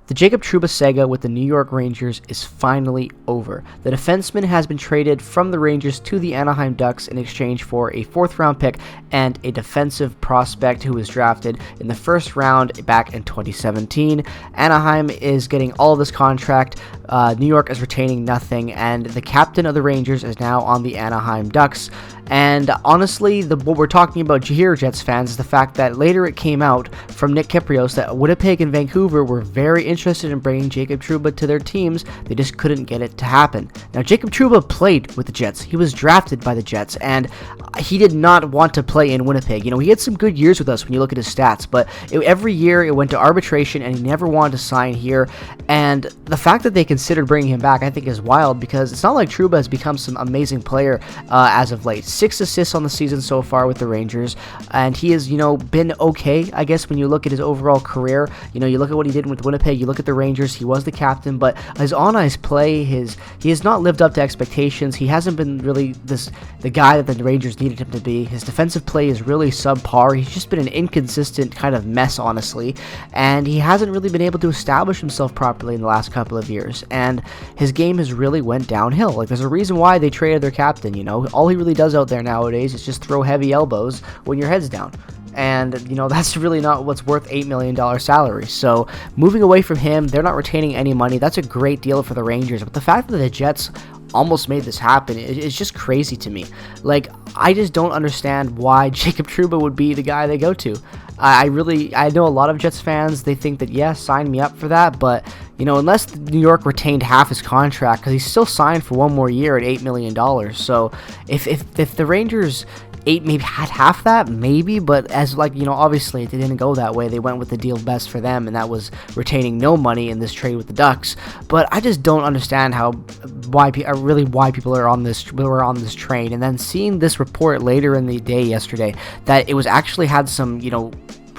The Jacob Trouba saga with the New York Rangers is finally over. The defenseman has been traded from the Rangers to the Anaheim Ducks in exchange for a 4th-round pick and a defensive prospect who was drafted in the 1st round back in 2017. Anaheim is getting all of this contract. New York is retaining nothing, and the captain of the Rangers is now on the Anaheim Ducks. And honestly, what we're talking about here, Jets fans, is the fact that later it came out from Nick Kypreos that Winnipeg and Vancouver were very interested in bringing Jacob Trouba to their teams. They just couldn't get it to happen. Now, Jacob Trouba played with the Jets. He was drafted by the Jets, and he did not want to play in Winnipeg. You know, he had some good years with us when you look at his stats, but every year it went to arbitration, and he never wanted to sign here. And the fact that they considered bringing him back, I think, is wild, because it's not like Trouba has become some amazing player as of late. 6 assists on the season so far with the Rangers, and he has, been okay, I guess, when you look at his overall career. You look at what he did with Winnipeg, you look at the Rangers, he was the captain, but his on-ice play, he has not lived up to expectations. He hasn't been really the guy that the Rangers needed him to be. His defensive play is really subpar. He's just been an inconsistent kind of mess, honestly, and he hasn't really been able to establish himself properly in the last couple of years, and his game has really went downhill. Like, there's a reason why they traded their captain. All he really does out there nowadays is just throw heavy elbows when your head's down. And, that's really not what's worth $8 million salary. So, moving away from him, they're not retaining any money. That's a great deal for the Rangers. But the fact that the Jets almost made this happen is just crazy to me. Like, I just don't understand why Jacob Trouba would be the guy they go to. I know a lot of Jets fans, they think that, yeah, sign me up for that, but, unless New York retained half his contract, because he's still signed for one more year at $8 million, so if the Rangers maybe had half that, maybe, but obviously it didn't go that way. They went with the deal best for them, and that was retaining no money in this trade with the Ducks. But I just don't understand why people are on this train. And then seeing this report later in the day yesterday that it was actually had some,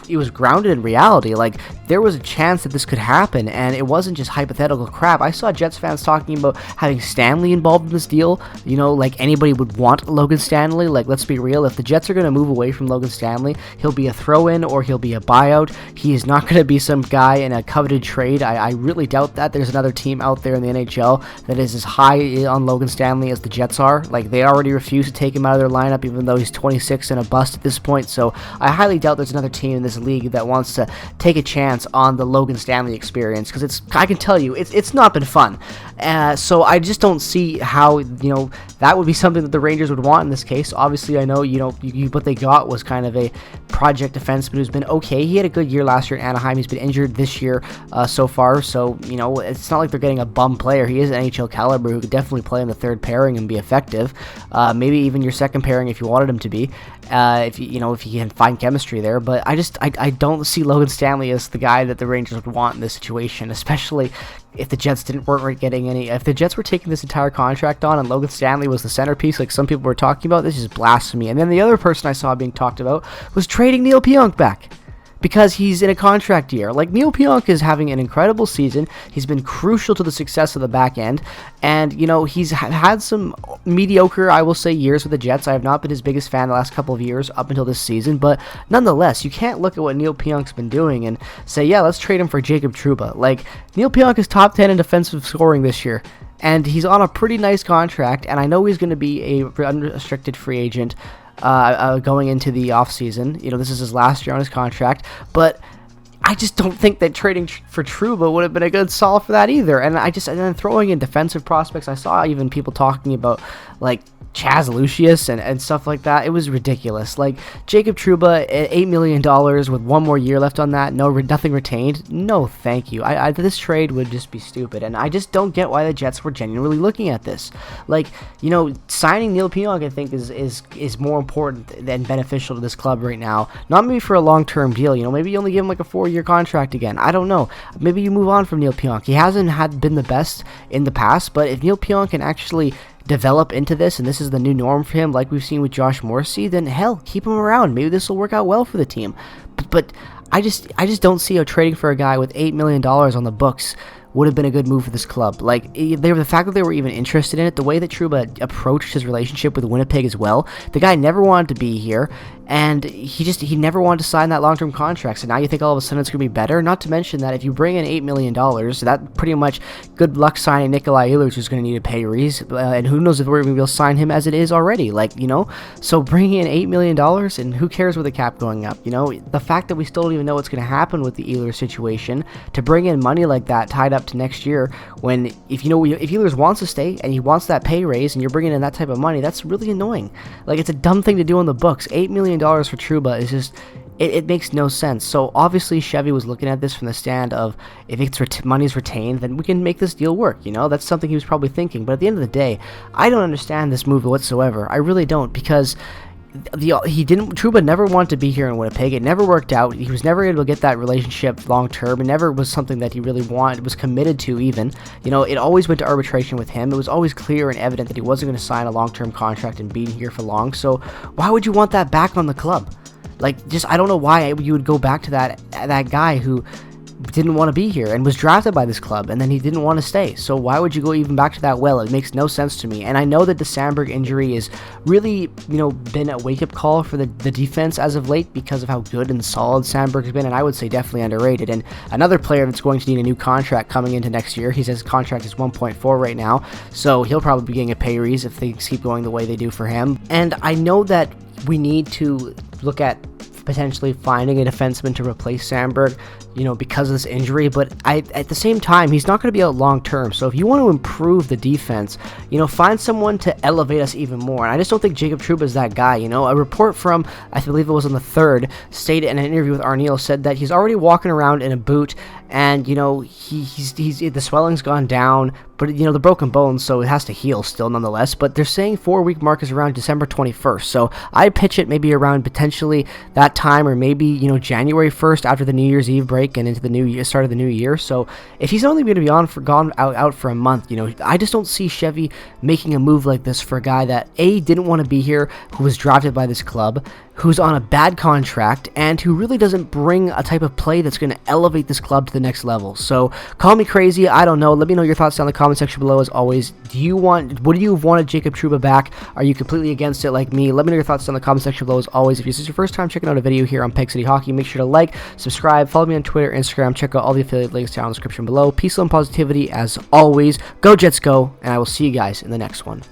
it was grounded in reality. Like, there was a chance that this could happen, and it wasn't just hypothetical crap. I saw Jets fans talking about having Stanley involved in this deal. Like anybody would want Logan Stanley. Like, let's be real. If the Jets are going to move away from Logan Stanley, he'll be a throw-in or he'll be a buyout. He is not going to be some guy in a coveted trade. I really doubt that. There's another team out there in the NHL that is as high on Logan Stanley as the Jets are. Like, they already refuse to take him out of their lineup, even though he's 26 and a bust at this point. So I highly doubt there's another team in this league that wants to take a chance on the Logan Stanley experience, because I can tell you it's not been fun. So I just don't see how that would be something that the Rangers would want in this case. Obviously, I know what they got was kind of a project defenseman who's been okay. He had a good year last year in Anaheim. He's been injured this year so far, so it's not like they're getting a bum player. He is an NHL caliber who could definitely play in the 3rd pairing and be effective. Maybe even your 2nd pairing if you wanted him to be, if you can find chemistry there. But I don't see Logan Stanley as the guy that the Rangers would want in this situation, especially if the Jets weren't getting any. If the Jets were taking this entire contract on and Logan Stanley was the centerpiece, like some people were talking about, this is blasphemy. And then the other person I saw being talked about was trading Neil Pionk back, because he's in a contract year. Like, Neil Pionk is having an incredible season. He's been crucial to the success of the back end, and he's had some mediocre, I will say, years with the Jets. I have not been his biggest fan the last couple of years up until this season, but nonetheless, you can't look at what Neil Pionk's been doing and say, yeah, let's trade him for Jacob Trouba. Like, Neil Pionk is top 10 in defensive scoring this year, and he's on a pretty nice contract, and I know he's going to be a unrestricted free agent going into the offseason. This is his last year on his contract, but I just don't think that trading for Trouba would have been a good solve for that either. And then throwing in defensive prospects, I saw even people talking about, like, Chaz Lucius and stuff like that. It was ridiculous. Like, Jacob Trouba at $8 million with one more year left on that, nothing retained. No, thank you. This trade would just be stupid, and I just don't get why the Jets were genuinely looking at this. Like, signing Neil Pionk, I think, is more important than beneficial to this club right now. Not maybe for a long-term deal. Maybe you only give him like a 4-year contract again. I don't know. Maybe you move on from Neil Pionk. He hasn't been the best in the past, but if Neil Pionk can actually develop into this, and this is the new norm for him, like we've seen with Josh Morrissey, then hell, keep him around. Maybe this will work out well for the team. But I just don't see how trading for a guy with $8 million on the books would have been a good move for this club. Like, the fact that they were even interested in it, the way that Trouba approached his relationship with Winnipeg as well, the guy never wanted to be here, and he never wanted to sign that long-term contract. So now you think all of a sudden it's going to be better? Not to mention that if you bring in $8 million, that pretty much good luck signing Nikolai Ehlers, who's going to need a pay raise, and who knows if we're going to be able to sign him as it is already. Like, you know, so bringing in $8 million, and who cares with the cap going up? You know, the fact that we still don't even know what's going to happen with the Ehlers situation, to bring in money like that tied up to next year, when if Ehlers wants to stay and he wants that pay raise, and you're bringing in that type of money, that's really annoying. Like, it's a dumb thing to do on the books. $8 million for Trouba is just, it makes no sense. So obviously Chevy was looking at this from the stand of, if it's money's retained, then we can make this deal work. You know, that's something he was probably thinking. But at the end of the day, I don't understand this move whatsoever. I really don't, because Trouba never wanted to be here in Winnipeg. It never worked out. He was never able to get that relationship long term. It never was something that he really was committed to even. You know, it always went to arbitration with him. It was always clear and evident that he wasn't going to sign a long-term contract and be here for long. So why would you want that back on the club? Like, just, I don't know why you would go back to that guy who didn't want to be here and was drafted by this club, and then he didn't want to stay. So why would you go even back to that well? It makes no sense to me. And I know that the Sandberg injury is really, you know, been a wake-up call for the defense as of late, because of how good and solid Sandberg has been, and I would say definitely underrated. And another player that's going to need a new contract coming into next year. He says his contract is 1.4 right now, so he'll probably be getting a pay raise if things keep going the way they do for him. And I know that we need to look at potentially finding a defenseman to replace Sandberg, you know, because of this injury, but at the same time, he's not going to be out long term. So if you want to improve the defense, you know, find someone to elevate us even more. And I just don't think Jacob Trouba is that guy. You know, a report from, I believe it was on the 3rd, stated in an interview with Arneal, said that he's already walking around in a boot, and you know, he's the swelling's gone down, but you know, the broken bones, so it has to heal still nonetheless. But they're saying 4-week mark is around December 21st. So I pitch it maybe around potentially that time, or maybe, you know, January 1st after the New Year's Eve break and into the new year, start of the new year. So if he's only going to be out for a month, you know, I just don't see Chevy making a move like this for a guy that didn't want to be here, who was drafted by this club, who's on a bad contract, and who really doesn't bring a type of play that's going to elevate this club to the next level. So call me crazy, I don't know. Let me know your thoughts down in the comment section below. As always, would you have wanted Jacob Trouba back? Are you completely against it like me? Let me know your thoughts down in the comment section below. As always, if this is your first time checking out a video here on Peg City Hockey, make sure to like, subscribe, follow me on Twitter, Instagram, check out all the affiliate links down in the description below. Peace, love, and positivity as always. Go Jets, go, and I will see you guys in the next one.